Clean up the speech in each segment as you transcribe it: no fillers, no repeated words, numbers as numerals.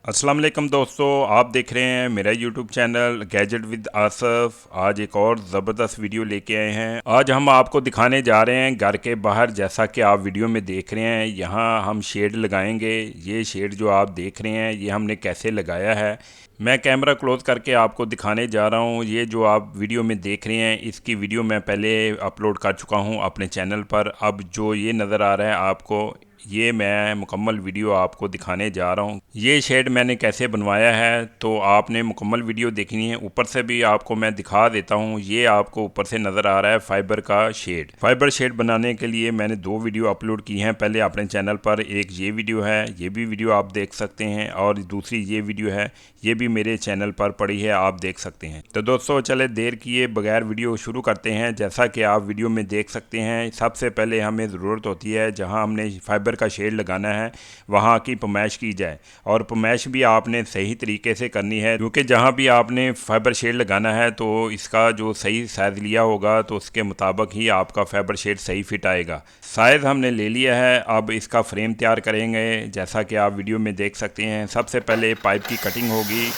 अस्सलाम वालेकुम दोस्तों, आप देख रहे हैं मेरा YouTube channel gadget with Asaf. आज एक और ज़बरदस्त वीडियो लेके आए हैं। आज हम आपको दिखाने जा रहे हैं घर के बाहर, जैसा कि आप वीडियो में देख रहे हैं। यहाँ हम शेड लगाएंगे। ये शेड जो आप देख रहे हैं ये हमने कैसे लगाया है, मैं कैमरा क्लोज करके आपको दिखाने जा रहा हूँ। ये जो आप वीडियो में देख रहे हैं इसकी वीडियो मैं पहले अपलोड कर चुका हूँ अपने चैनल पर। अब जो ये नज़र आ रहा है आपको, ये मैं मुकम्मल वीडियो आपको दिखाने जा रहा हूँ। ये शेड मैंने कैसे बनवाया है तो आपने मुकम्मल वीडियो देखनी है। ऊपर से भी आपको मैं दिखा देता हूँ। ये आपको ऊपर से नज़र आ रहा है फाइबर का शेड। फाइबर शेड बनाने के लिए मैंने 2 वीडियो अपलोड की हैं पहले अपने चैनल पर। एक ये वीडियो है, ये भी वीडियो आप देख सकते हैं, और दूसरी ये वीडियो है, ये भी मेरे चैनल पर पड़ी है, आप देख सकते हैं। तो दोस्तों चले देर किए बगैर वीडियो शुरू करते हैं। जैसा कि आप वीडियो में देख सकते हैं, सबसे पहले हमें ज़रूरत होती है जहां हमने फाइबर का शेड लगाना है वहां की पमैश की जाए, और पमैश भी आपने सही तरीके से करनी है, क्योंकि जहां भी आपने फाइबर शेड लगाना है तो इसका जो सही साइज़ लिया होगा तो उसके मुताबिक ही आपका फाइबर शेड सही फिट आएगा। साइज़ हमने ले लिया है, अब इसका फ्रेम तैयार करेंगे। जैसा कि आप वीडियो में देख सकते हैं, सबसे पहले पाइप की कटिंग होगी।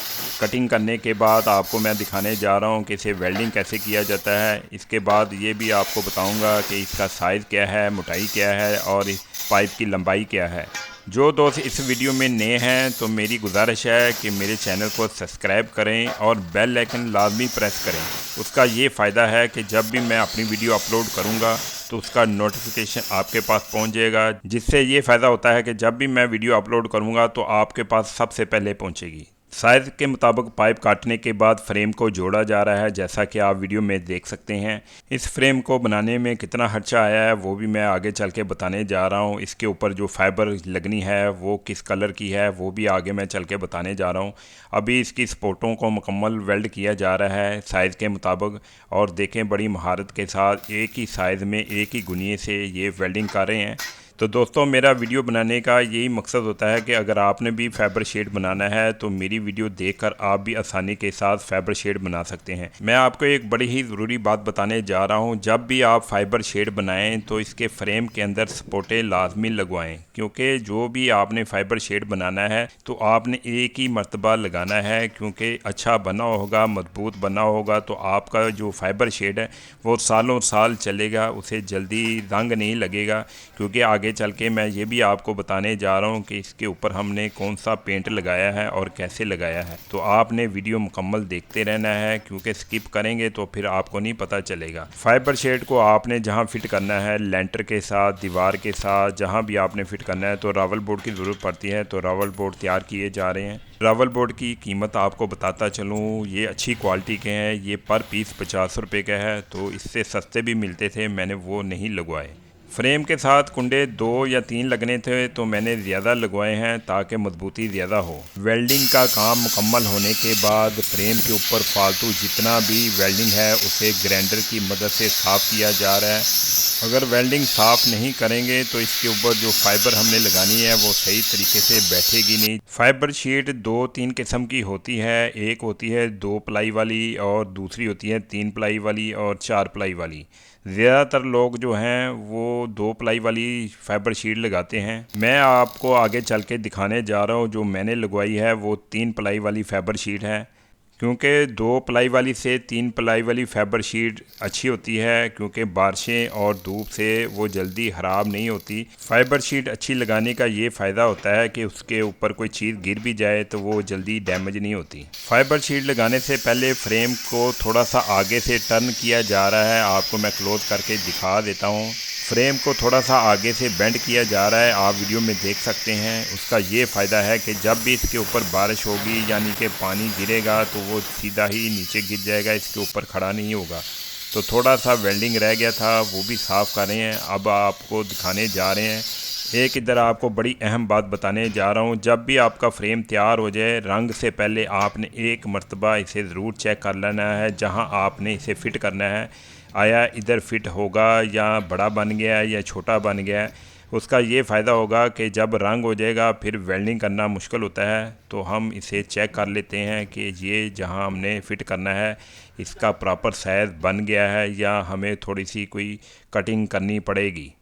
कटिंग करने के बाद आपको मैं दिखाने जा रहा हूँ कि इसे वेल्डिंग कैसे किया जाता है। इसके बाद ये भी आपको बताऊँगा कि इसका साइज़ क्या है, मोटाई क्या है, और इस पाइप की लंबाई क्या है। जो दोस्त इस वीडियो में नए हैं तो मेरी गुजारिश है कि मेरे चैनल को सब्सक्राइब करें और बेल आइकन लाजमी प्रेस करें। उसका ये फ़ायदा है कि जब भी मैं अपनी वीडियो अपलोड करूंगा तो उसका नोटिफिकेशन आपके पास पहुंच जाएगा, जिससे ये फ़ायदा होता है कि जब भी मैं वीडियो अपलोड करूंगा तो आपके पास सबसे पहले पहुंचेगी। साइज़ के मुताबिक पाइप काटने के बाद फ्रेम को जोड़ा जा रहा है, जैसा कि आप वीडियो में देख सकते हैं। इस फ्रेम को बनाने में कितना खर्चा आया है वो भी मैं आगे चल के बताने जा रहा हूँ। इसके ऊपर जो फाइबर लगनी है वो किस कलर की है वो भी आगे मैं चल के बताने जा रहा हूँ। अभी इसकी सपोर्टों को मुकम्मल वेल्ड किया जा रहा है साइज़ के मुताबिक, और देखें बड़ी महारत के साथ एक ही साइज़ में एक ही गुनिये से ये वेल्डिंग कर रहे हैं। तो दोस्तों मेरा वीडियो बनाने का यही मकसद होता है कि अगर आपने भी फाइबर शेड बनाना है तो मेरी वीडियो देखकर आप भी आसानी के साथ फाइबर शेड बना सकते हैं। मैं आपको एक बड़ी ही ज़रूरी बात बताने जा रहा हूं, जब भी आप फाइबर शेड बनाएं तो इसके फ्रेम के अंदर सपोर्टें लाजमी लगवाएं, क्योंकि जो भी आपने फाइबर शेड बनाना है तो आपने एक ही मरतबा लगाना है, क्योंकि अच्छा बना होगा, मजबूत बना होगा तो आपका जो फाइबर शेड है वो सालों साल चलेगा, उसे जल्दी रंग नहीं लगेगा। क्योंकि आगे चल के मैं ये भी आपको बताने जा रहा हूँ कि इसके ऊपर हमने कौन सा पेंट लगाया है और कैसे लगाया है। तो आपने वीडियो मुकम्मल देखते रहना है, क्योंकि स्किप करेंगे तो फिर आपको नहीं पता चलेगा। फाइबर शेड को आपने जहाँ फिट करना है, लेंटर के साथ, दीवार के साथ, जहाँ भी आपने फिट करना है तो रावल बोर्ड की ज़रूरत पड़ती है। तो रावल बोर्ड तैयार किए जा रहे हैं। रावल बोर्ड की कीमत आपको बताता चलूँ, ये अच्छी क्वालिटी के हैं। ये पर पीस 50 रुपये का है, तो इससे सस्ते भी मिलते थे, मैंने वो नहीं लगवाए। फ्रेम के साथ कुंडे 2 या 3 लगने थे तो मैंने ज़्यादा लगवाए हैं ताकि मजबूती ज़्यादा हो। वेल्डिंग का काम मुकम्मल होने के बाद फ्रेम के ऊपर फालतू जितना भी वेल्डिंग है उसे ग्राइंडर की मदद से साफ़ किया जा रहा है। अगर वेल्डिंग साफ़ नहीं करेंगे तो इसके ऊपर जो फाइबर हमने लगानी है वो सही तरीके से बैठेगी नहीं। फाइबर शीट 2-3 किस्म की होती है। एक होती है 2 प्लाई वाली, और दूसरी होती है 3 प्लाई वाली और 4 प्लाई वाली। ज़्यादातर लोग जो हैं वो 2 प्लाई वाली फाइबर शीट लगाते हैं। मैं आपको आगे चल के दिखाने जा रहा हूँ, जो मैंने लगवाई है वो 3 प्लाई वाली फाइबर शीट है, क्योंकि 2 प्लाई वाली से 3 प्लाई वाली फाइबर शीट अच्छी होती है, क्योंकि बारिशें और धूप से वो जल्दी ख़राब नहीं होती। फाइबर शीट अच्छी लगाने का ये फ़ायदा होता है कि उसके ऊपर कोई चीज़ गिर भी जाए तो वो जल्दी डैमेज नहीं होती। फाइबर शीट लगाने से पहले फ्रेम को थोड़ा सा आगे से टर्न किया जा रहा है, आपको मैं क्लोज करके दिखा देता हूँ। फ्रेम को थोड़ा सा आगे से बेंड किया जा रहा है, आप वीडियो में देख सकते हैं। उसका ये फ़ायदा है कि जब भी इसके ऊपर बारिश होगी यानी कि पानी गिरेगा तो वो सीधा ही नीचे गिर जाएगा, इसके ऊपर खड़ा नहीं होगा। तो थोड़ा सा वेल्डिंग रह गया था, वो भी साफ़ कर रहे हैं। अब आपको दिखाने जा रहे हैं। एक इधर आपको बड़ी अहम बात बताने जा रहा हूँ, जब भी आपका फ्रेम तैयार हो जाए रंग से पहले आपने एक मरतबा इसे ज़रूर चेक कर लेना है, जहाँ आपने इसे फ़िट करना है, आया इधर फिट होगा या बड़ा बन गया है या छोटा बन गया है। उसका ये फ़ायदा होगा कि जब रंग हो जाएगा फिर वेल्डिंग करना मुश्किल होता है, तो हम इसे चेक कर लेते हैं कि ये जहां हमने फ़िट करना है इसका प्रॉपर साइज़ बन गया है या हमें थोड़ी सी कोई कटिंग करनी पड़ेगी।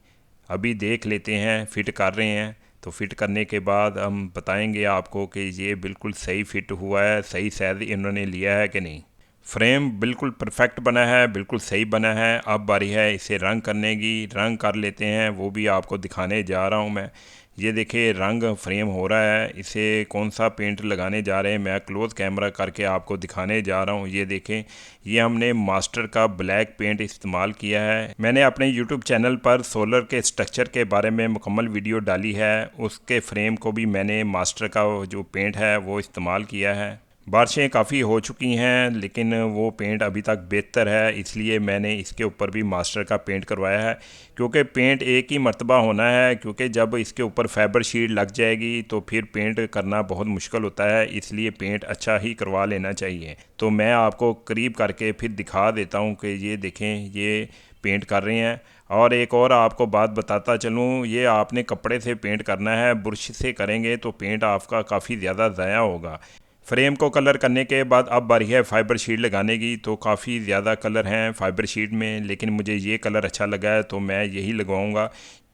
अभी देख लेते हैं, फ़िट कर रहे हैं तो फिट करने के बाद हम बताएंगे आपको कि ये बिल्कुल सही फिट हुआ है, सही साइज़ इन्होंने लिया है कि नहीं। फ्रेम बिल्कुल परफेक्ट बना है, बिल्कुल सही बना है। अब बारी है इसे रंग करने की। रंग कर लेते हैं, वो भी आपको दिखाने जा रहा हूँ मैं। ये देखिए रंग फ्रेम हो रहा है। इसे कौन सा पेंट लगाने जा रहे हैं मैं क्लोज़ कैमरा करके आपको दिखाने जा रहा हूँ। ये देखें, ये हमने मास्टर का ब्लैक पेंट इस्तेमाल किया है। मैंने अपने यूट्यूब चैनल पर सोलर के स्ट्रक्चर के बारे में मुकम्मल वीडियो डाली है। उसके फ्रेम को भी मैंने मास्टर का जो पेंट है वो इस्तेमाल किया है। बारिशें काफ़ी हो चुकी हैं लेकिन वो पेंट अभी तक बेहतर है, इसलिए मैंने इसके ऊपर भी मास्टर का पेंट करवाया है। क्योंकि पेंट एक ही मर्तबा होना है, क्योंकि जब इसके ऊपर फाइबर शीट लग जाएगी तो फिर पेंट करना बहुत मुश्किल होता है, इसलिए पेंट अच्छा ही करवा लेना चाहिए। तो मैं आपको करीब करके फिर दिखा देता हूँ कि ये देखें, ये पेंट कर रहे हैं। और एक और आपको बात बताता चलूँ, ये आपने कपड़े से पेंट करना है, ब्रश से करेंगे तो पेंट आपका काफ़ी ज़्यादा ज़ाया होगा। फ्रेम को कलर करने के बाद अब बारी है फाइबर शीट लगाने की। तो काफ़ी ज़्यादा कलर हैं फाइबर शीट में, लेकिन मुझे ये कलर अच्छा लगा है तो मैं यही लगवाऊंगा।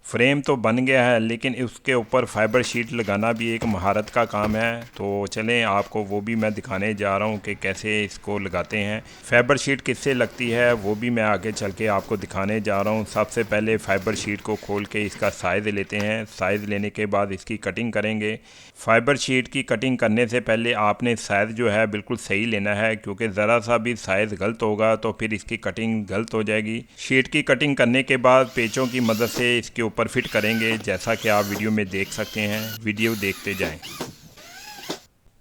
फ्रेम तो बन गया है लेकिन उसके ऊपर फाइबर शीट लगाना भी एक महारत का काम है। तो चलें आपको वो भी मैं दिखाने जा रहा हूँ कि कैसे इसको लगाते हैं। फाइबर शीट किससे लगती है वो भी मैं आगे चल के आपको दिखाने जा रहा हूँ। सबसे पहले फाइबर शीट को खोल के इसका साइज़ लेते हैं। साइज़ लेने के बाद इसकी कटिंग करेंगे। फाइबर शीट की कटिंग करने से पहले आपने साइज़ जो है बिल्कुल सही लेना है, क्योंकि ज़रा सा भी साइज़ गलत होगा तो फिर इसकी कटिंग गलत हो जाएगी। शीट की कटिंग करने के बाद पेचों की मदद से इसके ऊपर फिट करेंगे, जैसा कि आप वीडियो में देख सकते हैं। वीडियो देखते जाएं।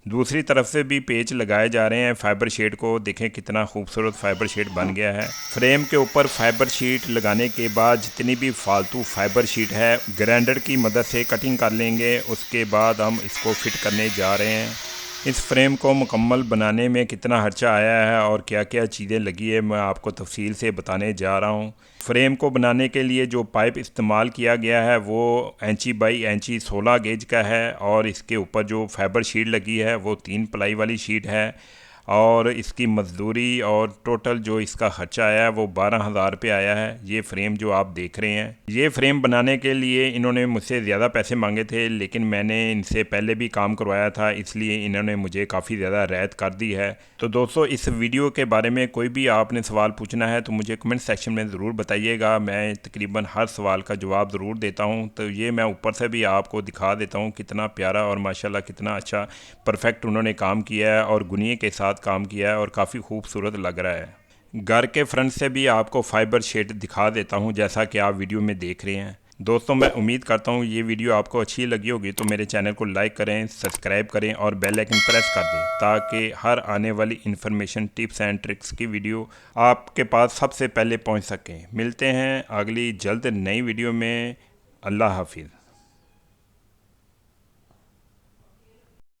दूसरी तरफ से भी पेच लगाए जा रहे हैं फाइबर शीट को। देखें कितना खूबसूरत फाइबर शीट बन गया है। फ्रेम के ऊपर फाइबर शीट लगाने के बाद जितनी भी फालतू फाइबर शीट है ग्राइंडर की मदद से कटिंग कर लेंगे। उसके बाद हम इसको फिट करने जा रहे हैं। इस फ्रेम को मुकम्मल बनाने में कितना खर्चा आया है और क्या क्या चीज़ें लगी है मैं आपको तफसील से बताने जा रहा हूँ। फ्रेम को बनाने के लिए जो पाइप इस्तेमाल किया गया है वो इंची बाई इंची 16 गेज का है, और इसके ऊपर जो फाइबर शीट लगी है वो 3 प्लाई वाली शीट है। और इसकी मजदूरी और टोटल जो इसका खर्चा आया है वो 12,000 रुपये आया है। ये फ्रेम जो आप देख रहे हैं, ये फ्रेम बनाने के लिए इन्होंने मुझसे ज़्यादा पैसे मांगे थे, लेकिन मैंने इनसे पहले भी काम करवाया था, इसलिए इन्होंने मुझे काफ़ी ज़्यादा रियायत कर दी है। तो दोस्तों, इस वीडियो के बारे में कोई भी आपने सवाल पूछना है तो मुझे कमेंट सेक्शन में ज़रूर बताइएगा। मैं तकरीबन हर सवाल का जवाब ज़रूर देता हूँ। तो ये मैं ऊपर से भी आपको दिखा देता हूँ कितना प्यारा और माशाल्लाह कितना अच्छा परफेक्ट उन्होंने काम किया है और गुनिये के साथ काम किया है और काफ़ी खूबसूरत लग रहा है। घर के फ्रंट से भी आपको फाइबर शीट दिखा देता हूं, जैसा कि आप वीडियो में देख रहे हैं। दोस्तों, मैं उम्मीद करता हूं ये वीडियो आपको अच्छी लगी होगी, तो मेरे चैनल को लाइक करें, सब्सक्राइब करें और बेल आइकन प्रेस कर दें, ताकि हर आने वाली इन्फॉर्मेशन, टिप्स एंड ट्रिक्स की वीडियो आपके पास सबसे पहले पहुँच सकें। मिलते हैं अगली जल्द नई वीडियो में। अल्लाह हाफिज़।